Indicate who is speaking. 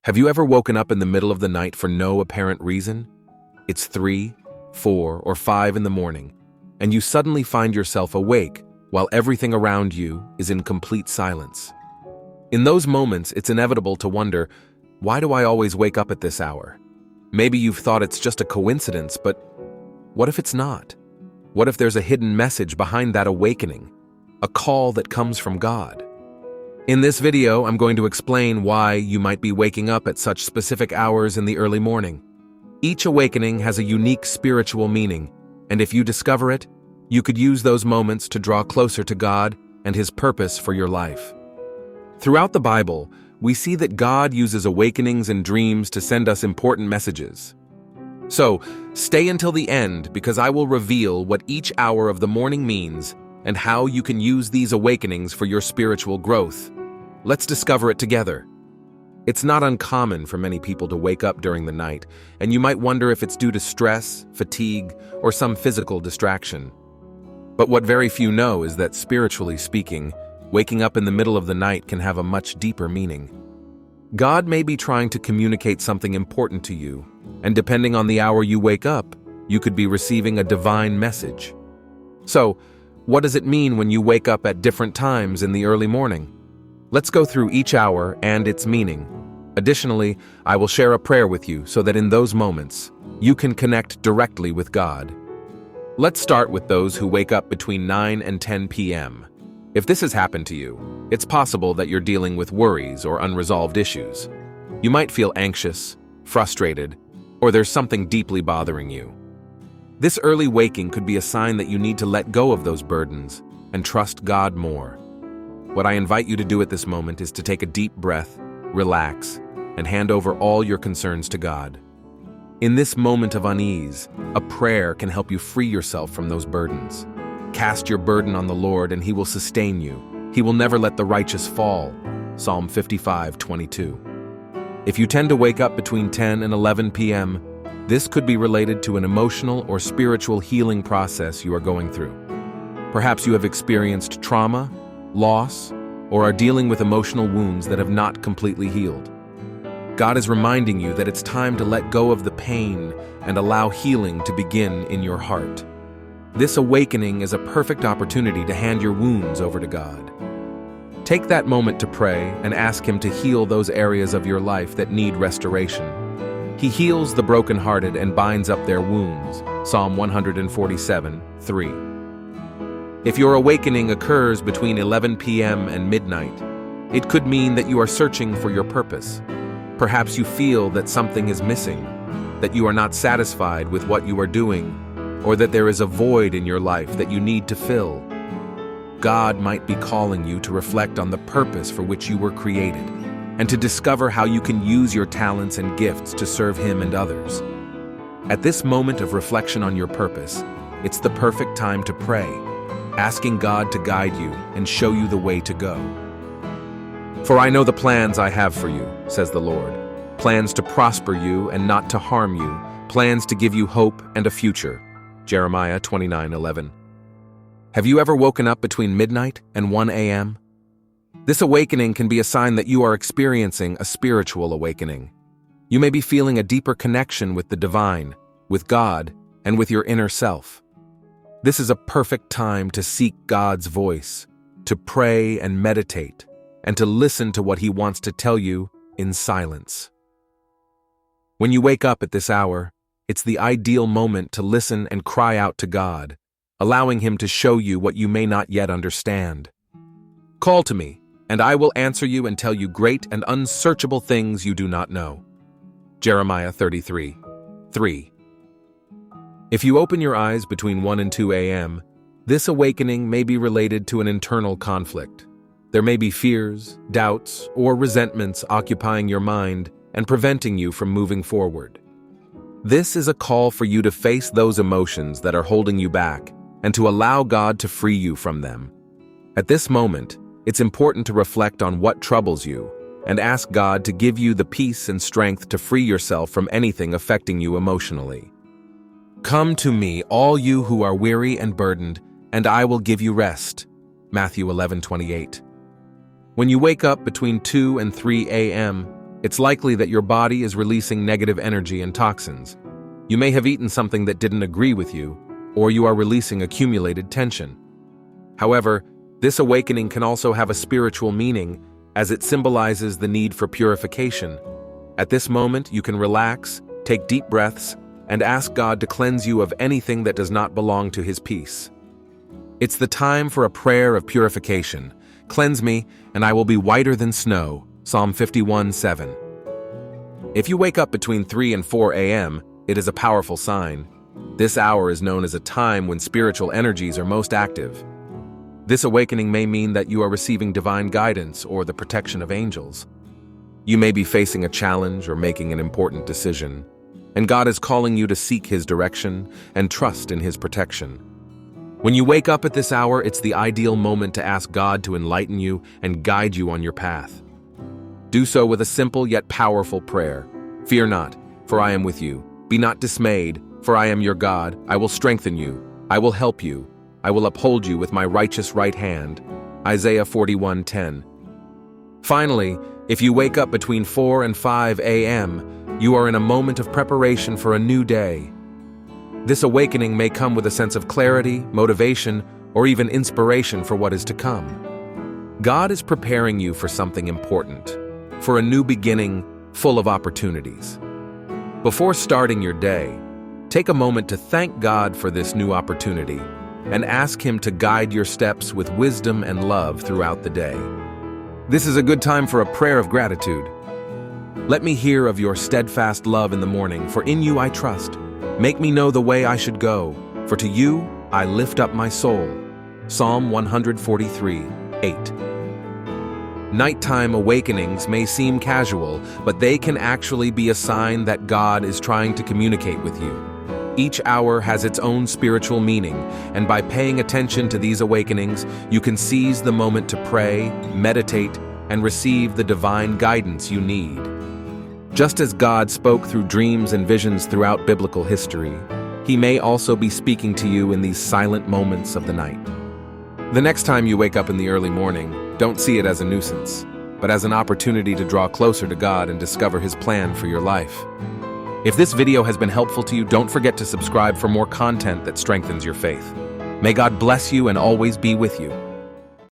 Speaker 1: Have you ever woken up in the middle of the night for no apparent reason? It's 3, 4, or 5 in the morning, and you suddenly find yourself awake while everything around you is in complete silence. In those moments, it's inevitable to wonder, why do I always wake up at this hour? Maybe you've thought it's just a coincidence, but what if it's not? What if there's a hidden message behind that awakening, a call that comes from God? In this video, I'm going to explain why you might be waking up at such specific hours in the early morning. Each awakening has a unique spiritual meaning, and if you discover it, you could use those moments to draw closer to God and His purpose for your life. Throughout the Bible, we see that God uses awakenings and dreams to send us important messages. So, stay until the end because I will reveal what each hour of the morning means and how you can use these awakenings for your spiritual growth. Let's discover it together. It's not uncommon for many people to wake up during the night, and you might wonder if it's due to stress, fatigue, or some physical distraction. But what very few know is that, spiritually speaking, waking up in the middle of the night can have a much deeper meaning. God may be trying to communicate something important to you, and depending on the hour you wake up, you could be receiving a divine message. So, what does it mean when you wake up at different times in the early morning? Let's go through each hour and its meaning. Additionally, I will share a prayer with you so that in those moments, you can connect directly with God. Let's start with those who wake up between 9 and 10 p.m. If this has happened to you, it's possible that you're dealing with worries or unresolved issues. You might feel anxious, frustrated, or there's something deeply bothering you. This early waking could be a sign that you need to let go of those burdens and trust God more. What I invite you to do at this moment is to take a deep breath, relax, and hand over all your concerns to God. In this moment of unease, a prayer can help you free yourself from those burdens. Cast your burden on the Lord and He will sustain you. He will never let the righteous fall. Psalm 55:22. If you tend to wake up between 10 and 11 p.m., this could be related to an emotional or spiritual healing process you are going through. Perhaps you have experienced trauma, loss, or are dealing with emotional wounds that have not completely healed. God is reminding you that it's time to let go of the pain and allow healing to begin in your heart. This awakening is a perfect opportunity to hand your wounds over to God. Take that moment to pray and ask Him to heal those areas of your life that need restoration. He heals the brokenhearted and binds up their wounds. Psalm 147:3. If your awakening occurs between 11 p.m. and midnight, it could mean that you are searching for your purpose. Perhaps you feel that something is missing, that you are not satisfied with what you are doing, or that there is a void in your life that you need to fill. God might be calling you to reflect on the purpose for which you were created, and to discover how you can use your talents and gifts to serve Him and others. At this moment of reflection on your purpose, it's the perfect time to pray, asking God to guide you and show you the way to go. For I know the plans I have for you, says the Lord, plans to prosper you and not to harm you, plans to give you hope and a future. Jeremiah 29:11. Have you ever woken up between midnight and 1 a.m.? This awakening can be a sign that you are experiencing a spiritual awakening. You may be feeling a deeper connection with the divine, with God, and with your inner self. This is a perfect time to seek God's voice, to pray and meditate, and to listen to what He wants to tell you in silence. When you wake up at this hour, it's the ideal moment to listen and cry out to God, allowing Him to show you what you may not yet understand. Call to me, and I will answer you and tell you great and unsearchable things you do not know. Jeremiah 33:3. If you open your eyes between 1 and 2 a.m., this awakening may be related to an internal conflict. There may be fears, doubts, or resentments occupying your mind and preventing you from moving forward. This is a call for you to face those emotions that are holding you back and to allow God to free you from them. At this moment, it's important to reflect on what troubles you and ask God to give you the peace and strength to free yourself from anything affecting you emotionally. Come to me, all you who are weary and burdened, and I will give you rest. Matthew 11:28. When you wake up between 2 and 3 a.m., It's likely that your body is releasing negative energy and toxins. You may have eaten something that didn't agree with you, or you are releasing accumulated tension. However, this awakening can also have a spiritual meaning, as it symbolizes the need for purification. At this moment, you can relax, take deep breaths, and ask God to cleanse you of anything that does not belong to His peace. It's the time for a prayer of purification. Cleanse me, and I will be whiter than snow. Psalm 51:7. If you wake up between 3 and 4 a.m., it is a powerful sign. This hour is known as a time when spiritual energies are most active. This awakening may mean that you are receiving divine guidance or the protection of angels. You may be facing a challenge or making an important decision, and God is calling you to seek His direction and trust in His protection. When you wake up at this hour, it's the ideal moment to ask God to enlighten you and guide you on your path. Do so with a simple yet powerful prayer. Fear not, for I am with you. Be not dismayed, for I am your God. I will strengthen you. I will help you. I will uphold you with my righteous right hand. Isaiah 41:10. Finally, if you wake up between 4 and 5 a.m., you are in a moment of preparation for a new day. This awakening may come with a sense of clarity, motivation, or even inspiration for what is to come. God is preparing you for something important, for a new beginning full of opportunities. Before starting your day, take a moment to thank God for this new opportunity and ask Him to guide your steps with wisdom and love throughout the day. This is a good time for a prayer of gratitude. Let me hear of your steadfast love in the morning, for in you I trust. Make me know the way I should go, for to you I lift up my soul. Psalm 143:8. Nighttime awakenings may seem casual, but they can actually be a sign that God is trying to communicate with you. Each hour has its own spiritual meaning, and by paying attention to these awakenings, you can seize the moment to pray, meditate, and receive the divine guidance you need. Just as God spoke through dreams and visions throughout biblical history, He may also be speaking to you in these silent moments of the night. The next time you wake up in the early morning, don't see it as a nuisance, but as an opportunity to draw closer to God and discover His plan for your life. If this video has been helpful to you, don't forget to subscribe for more content that strengthens your faith. May God bless you and always be with you.